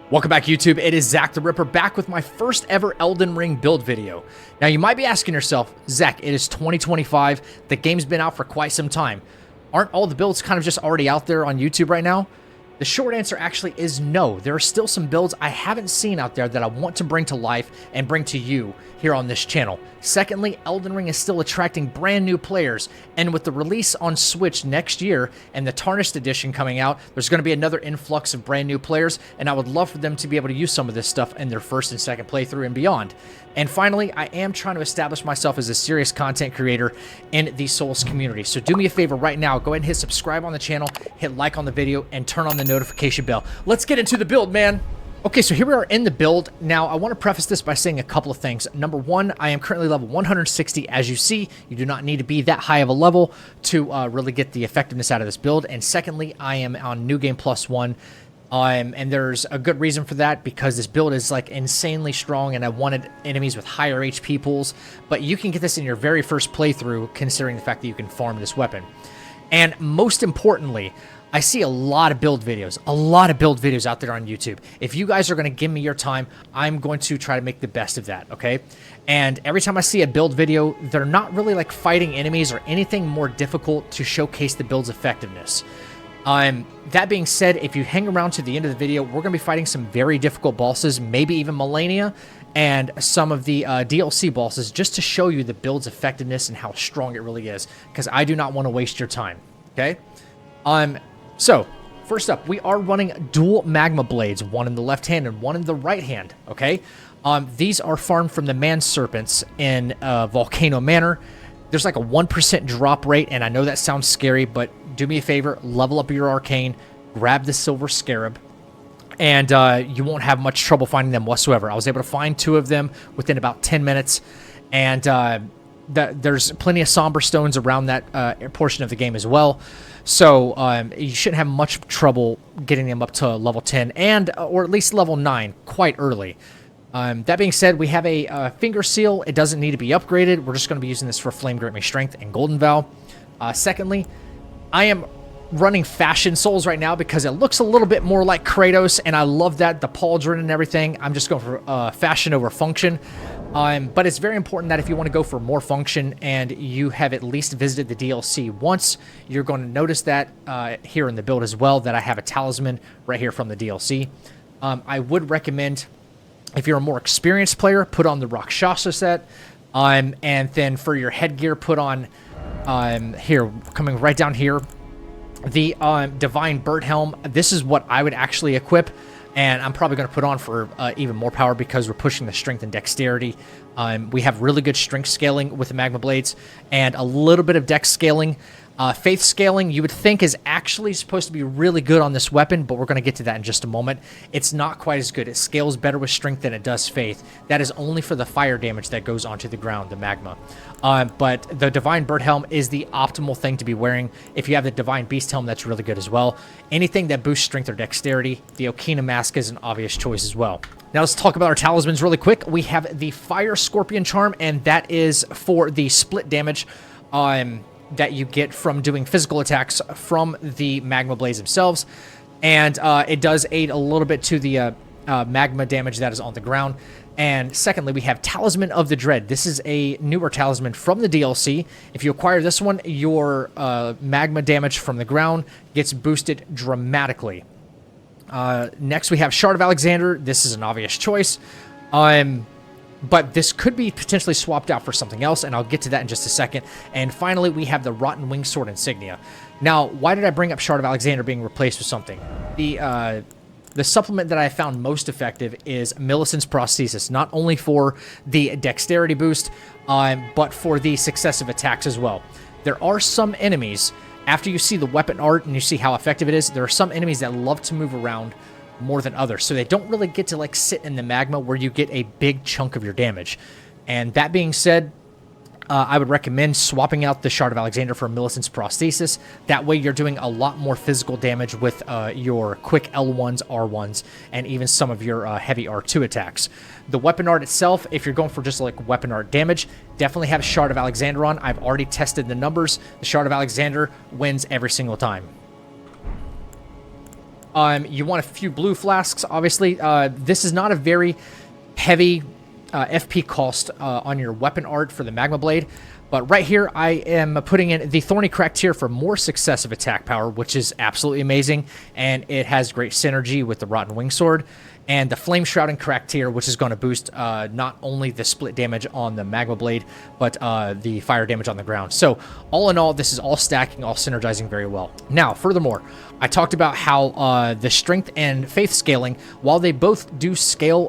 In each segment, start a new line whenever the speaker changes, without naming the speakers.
Welcome back, YouTube. It is Zach the Ripper back with my first ever Elden Ring build video. Now, you might be asking yourself, Zach, it is 2025. The game's been out for quite some time. Aren't all the builds kind of just already out there on YouTube right now? The short answer actually is no. There are still some builds I haven't seen out there that I want to bring to life and bring to you here on this channel. Secondly, Elden Ring is still attracting brand new players, and with the release on Switch next year and the Tarnished Edition coming out, there's going to be another influx of brand new players, and I would love for them to be able to use some of this stuff in their first and second playthrough and beyond. And finally, I am trying to establish myself as a serious content creator in the Souls community. So do me a favor right now, go ahead and hit subscribe on the channel, hit like on the video, and turn on the notification bell. Let's get into the build, man. Okay, so here we are in the build. Now, I want to preface this by saying a couple of things. Number one, I am currently level 160. As you see, you do not need to be that high of a level to really get the effectiveness out of this build. And secondly, I am on New Game Plus 1. And there's a good reason for that, because this build is like insanely strong and I wanted enemies with higher HP pools. But you can get this in your very first playthrough, considering the fact that you can farm this weapon. And most importantly, I see a lot of build videos out there on YouTube. If you guys are going to give me your time, I'm going to try to make the best of that, okay? And every time I see a build video, they're not really like fighting enemies or anything more difficult to showcase the build's effectiveness. That being said, if you hang around to the end of the video, we're going to be fighting some very difficult bosses, maybe even Malenia, and some of the DLC bosses, just to show you the build's effectiveness and how strong it really is, because I do not want to waste your time, okay? So, first up, we are running dual magma blades, one in the left hand and one in the right hand, okay? These are farmed from the man serpents in Volcano Manor. There's like a 1% drop rate, and I know that sounds scary, but do me a favor, level up your arcane, grab the silver scarab, and you won't have much trouble finding them whatsoever. I was able to find 2 of them within about 10 minutes, and there's plenty of somber stones around that portion of the game as well. So you shouldn't have much trouble getting them up to level 10 or at least level 9 quite early. That being said, we have a finger seal. It doesn't need to be upgraded. We're just going to be using this for Flame Grant Me Strength and Golden Vow. Secondly, I am running Fashion Souls right now because it looks a little bit more like Kratos, and I love that, the pauldron and everything. I'm just going for fashion over function. But it's very important that if you want to go for more function and you have at least visited the DLC once, you're going to notice that here in the build as well, that I have a talisman right here from the DLC. I would recommend, if you're a more experienced player, put on the Rakshasa set. And then for your headgear, put on, here, coming right down here, the Divine Bird Helm. This is what I would actually equip. And I'm probably going to put on for even more power, because we're pushing the strength and dexterity. We have really good strength scaling with the Magma Blades and a little bit of dex scaling. Faith scaling, you would think, is actually supposed to be really good on this weapon, but we're going to get to that in just a moment. It's not quite as good. It scales better with strength than it does faith. That is only for the fire damage that goes onto the ground, the magma. But the Divine Bird Helm is the optimal thing to be wearing. If you have the Divine Beast Helm, that's really good as well. Anything that boosts strength or dexterity, the Okina Mask is an obvious choice as well. Now let's talk about our talismans really quick. We have the Fire Scorpion Charm, and that is for the split damage that you get from doing physical attacks from the magma blades themselves. And it does aid a little bit to the magma damage that is on the ground. And secondly, we have Talisman of the Dread. This is a newer talisman from the DLC. If you acquire this one, your magma damage from the ground gets boosted dramatically. Next, we have Shard of Alexander. This is an obvious choice. But this could be potentially swapped out for something else, and I'll get to that in just a second. And finally, we have the Rotten Wing Sword Insignia. Now, why did I bring up Shard of Alexander being replaced with something? The supplement that I found most effective is Millicent's Prosthesis, not only for the dexterity boost, but for the successive attacks as well. There are some enemies, after you see the weapon art and you see how effective it is, there are some enemies that love to move around more than others, so they don't really get to like sit in the magma where you get a big chunk of your damage. And that being said, I would recommend swapping out the Shard of Alexander for Millicent's Prosthesis. That way you're doing a lot more physical damage with your quick L1s, R1s, and even some of your heavy R2 attacks. The weapon art itself, if you're going for just like weapon art damage, definitely have Shard of Alexander on. I've already tested the numbers. The Shard of Alexander wins every single time. You want a few blue flasks, obviously. This is not a very heavy FP cost on your weapon art for the Magma Blade. But right here, I am putting in the Thorny Crack tier for more successive attack power, which is absolutely amazing. And it has great synergy with the Rotten Wing Sword. And the Flame Shrouding Crack tier, which is going to boost not only the split damage on the Magma Blade, but the fire damage on the ground. So all in all, this is all stacking, all synergizing very well. Now, furthermore, I talked about how the Strength and Faith scaling, while they both do scale,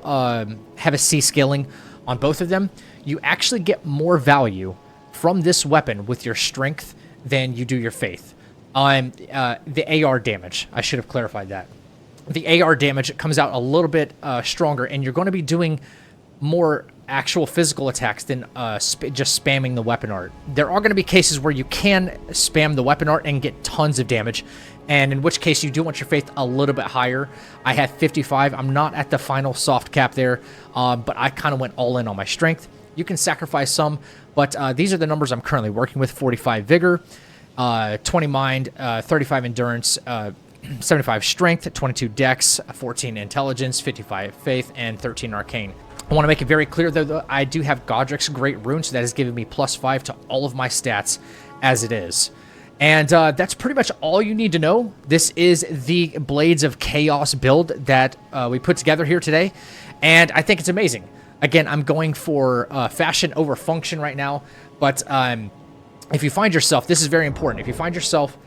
have a C scaling on both of them, you actually get more value from this weapon with your Strength than you do your Faith. The AR damage, I should have clarified that. The AR damage comes out a little bit stronger, and you're going to be doing more actual physical attacks than just spamming the weapon art. There are going to be cases where you can spam the weapon art and get tons of damage, and in which case you do want your Faith a little bit higher. I had 55. I'm not at the final soft cap there, but I kind of went all in on my Strength. You can sacrifice some, but these are the numbers I'm currently working with. 45 Vigor, 20 Mind, 35 Endurance, 75 Strength, 22 Dex, 14 Intelligence, 55 Faith, and 13 Arcane. I want to make it very clear, though, that I do have Godric's Great Rune, so that is giving me +5 to all of my stats as it is. And that's pretty much all you need to know. This is the Blades of Chaos build that we put together here today, and I think it's amazing. Again, I'm going for fashion over function right now, but if you find yourself, this is very important, if you find yourself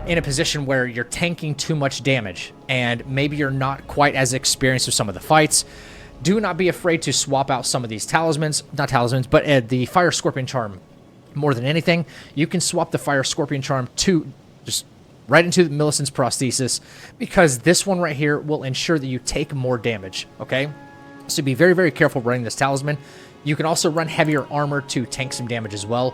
in a position where you're tanking too much damage and maybe you're not quite as experienced with some of the fights, do not be afraid to swap out some of these talismans, not talismans, but the Fire Scorpion Charm. More than anything, you can swap the Fire Scorpion Charm to just right into the Millicent's Prosthesis, because this one right here will ensure that you take more damage, okay? So be very, very careful running this talisman. You can also run heavier armor to tank some damage as well.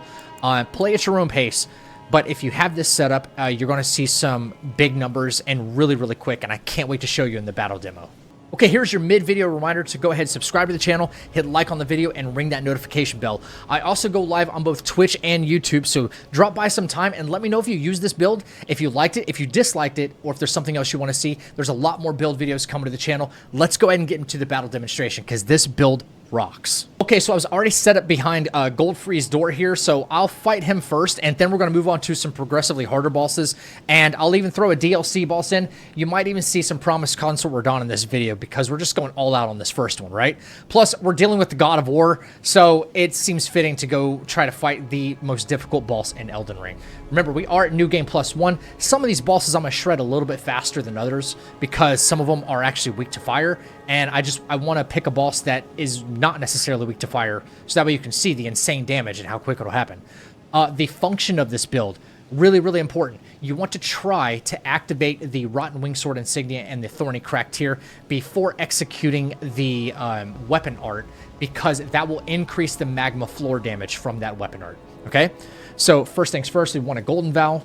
Play at your own pace. But if you have this set up, you're going to see some big numbers and really, really quick, and I can't wait to show you in the battle demo. Okay, here's your mid-video reminder to go ahead and subscribe to the channel, hit like on the video, and ring that notification bell. I also go live on both Twitch and YouTube, so drop by sometime and let me know if you use this build, if you liked it, if you disliked it, or if there's something else you want to see. There's a lot more build videos coming to the channel. Let's go ahead and get into the battle demonstration, because this build rocks. Okay, so I was already set up behind Goldfree's door here, so I'll fight him first, and then we're going to move on to some progressively harder bosses, and I'll even throw a DLC boss in. You might even see some Promised Consort Radahn in this video, because we're just going all out on this first one, right? Plus, we're dealing with the God of War, so it seems fitting to go try to fight the most difficult boss in Elden Ring. Remember, we are at New Game +1. Some of these bosses I'm going to shred a little bit faster than others, because some of them are actually weak to fire, and I want to pick a boss that is not necessarily weak to fire, so that way you can see the insane damage and how quick it'll happen. The function of this build, really, really important. You want to try to activate the Rotten Wing Sword Insignia and the Thorny Crack tier before executing the weapon art, because that will increase the magma floor damage from that weapon art, okay? So first things first, we want a Golden Vow.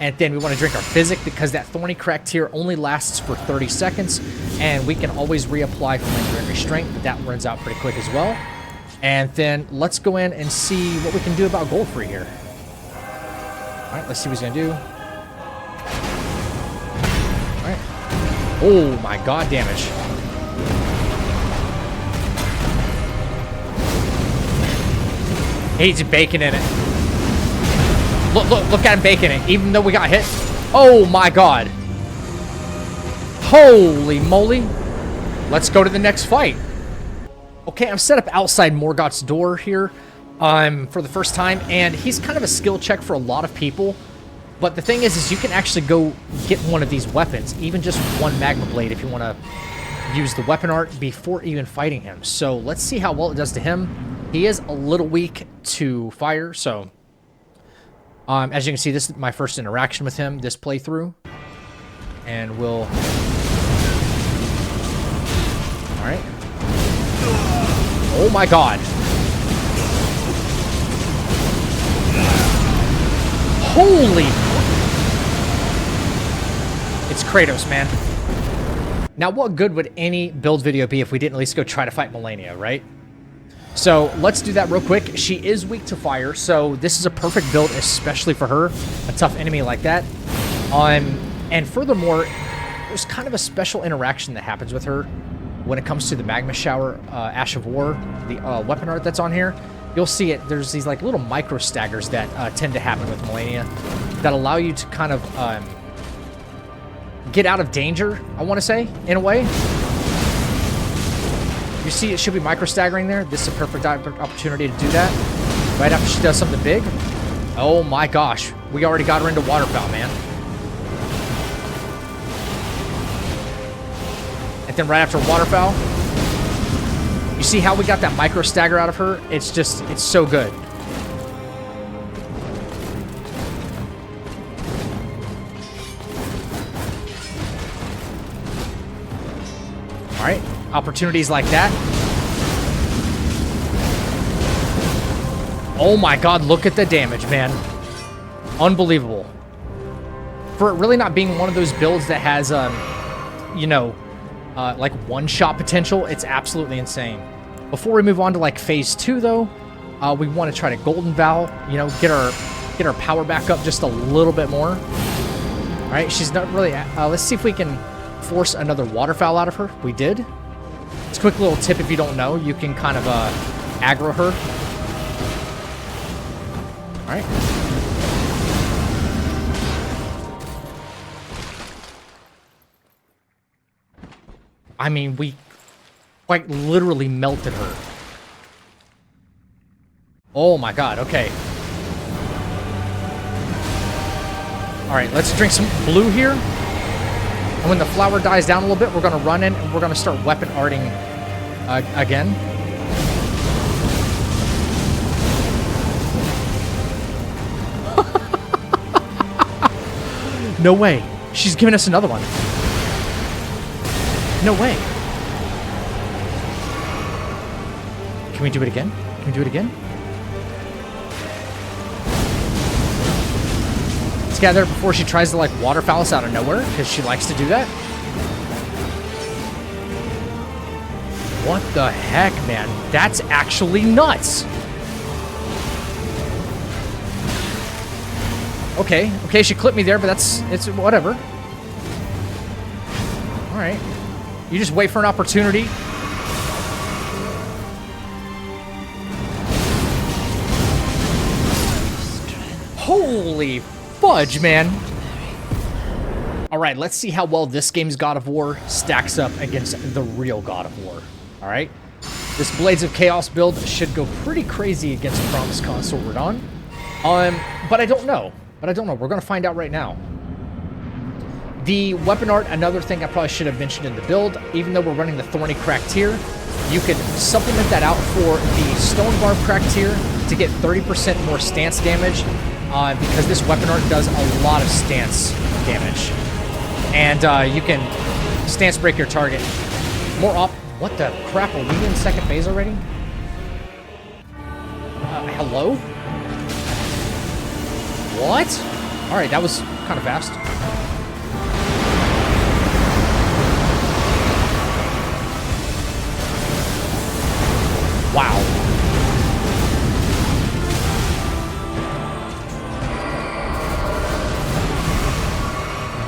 And then we want to drink our Physic, because that Thorny Crack tier only lasts for 30 seconds, and we can always reapply from Legendary Strength, but that runs out pretty quick as well. And then let's go in and see what we can do about Goldfree here. Alright, let's see what he's going to do. Alright. Oh my god, damage. He's baking in it. Look at him baking it, even though we got hit. Oh my god. Holy moly. Let's go to the next fight. Okay, I'm set up outside Morgoth's door here for the first time, and he's kind of a skill check for a lot of people. But the thing is you can actually go get one of these weapons, even just one Magma Blade, if you want to use the weapon art before even fighting him. So let's see how well it does to him. He is a little weak to fire, so... as you can see, this is my first interaction with him, this playthrough. And we'll... Alright. Oh my god. Holy... It's Kratos, man. Now, what good would any build video be if we didn't at least go try to fight Malenia, right? So let's do that real quick. She is weak to fire, so this is a perfect build, especially for her, a tough enemy like that. And furthermore, there's kind of a special interaction that happens with her when it comes to the Magma Shower, Ash of War, the weapon art that's on here. You'll see it. There's these like little micro staggers that tend to happen with Malenia that allow you to kind of get out of danger, I want to say, in a way. You see it should be micro staggering there. This is a perfect opportunity to do that. Right after she does something big. Oh my gosh. We already got her into waterfowl, man. And then right after waterfowl, you see how we got that micro stagger out of her? It's just, it's so good. All right, opportunities like that. Oh my God, look at the damage, man. Unbelievable. For it really not being one of those builds that has, you know, like one-shot potential, it's absolutely insane. Before we move on to like phase 2 though, we want to try to golden vow, you know, get our power back up just a little bit more. All right, she's not really, let's see if we can force another waterfowl out of her. We did. It's a quick little tip if you don't know, you can kind of aggro her. All right. I mean, we quite literally melted her. Oh my God, okay. All right, let's drink some blue here. And when the flower dies down a little bit, we're gonna run in and we're gonna start weapon arting again. No way. She's giving us another one. No way. Can we do it again? Can we do it again? Let's get there before she tries to like waterfowl us out of nowhere, because she likes to do that. What the heck, man? That's actually nuts. Okay, okay, she clipped me there, but it's whatever. All right. You just wait for an opportunity. Holy fudge, man. All right, let's see how well this game's God of War stacks up against the real God of War. All right. This Blades of Chaos build should go pretty crazy against Promised Consort Radahn. But I don't know. We're going to find out right now. The weapon art, another thing I probably should have mentioned in the build, even though we're running the Thorny Crack tier, you could supplement that out for the Stone Barb Crack tier to get 30% more stance damage, because this weapon art does a lot of stance damage. And you can stance break your target more up. What the crap, are we in second phase already? Hello? What? Alright, that was kind of fast. Wow.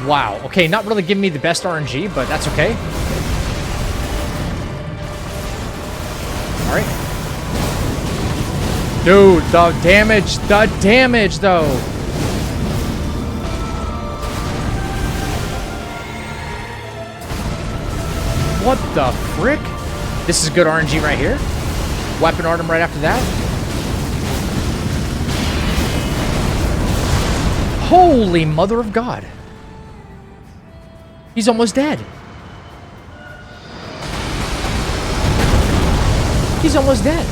Wow. Okay, not really giving me the best RNG, but that's okay. All right. Dude, the damage, though. What the frick? This is good RNG right here. Weapon art him right after that. Holy mother of God. He's almost dead. He's almost dead.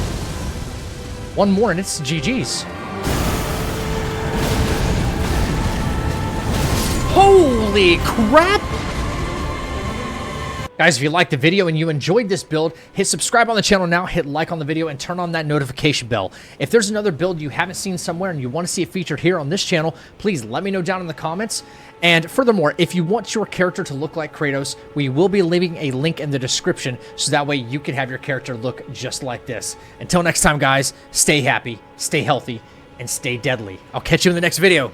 One more and it's GG's. Holy crap! Guys, if you liked the video and you enjoyed this build, hit subscribe on the channel now, hit like on the video, and turn on that notification bell. If there's another build you haven't seen somewhere and you want to see it featured here on this channel, please let me know down in the comments. And furthermore, if you want your character to look like Kratos, we will be leaving a link in the description so that way you can have your character look just like this. Until next time, guys, stay happy, stay healthy, and stay deadly. I'll catch you in the next video.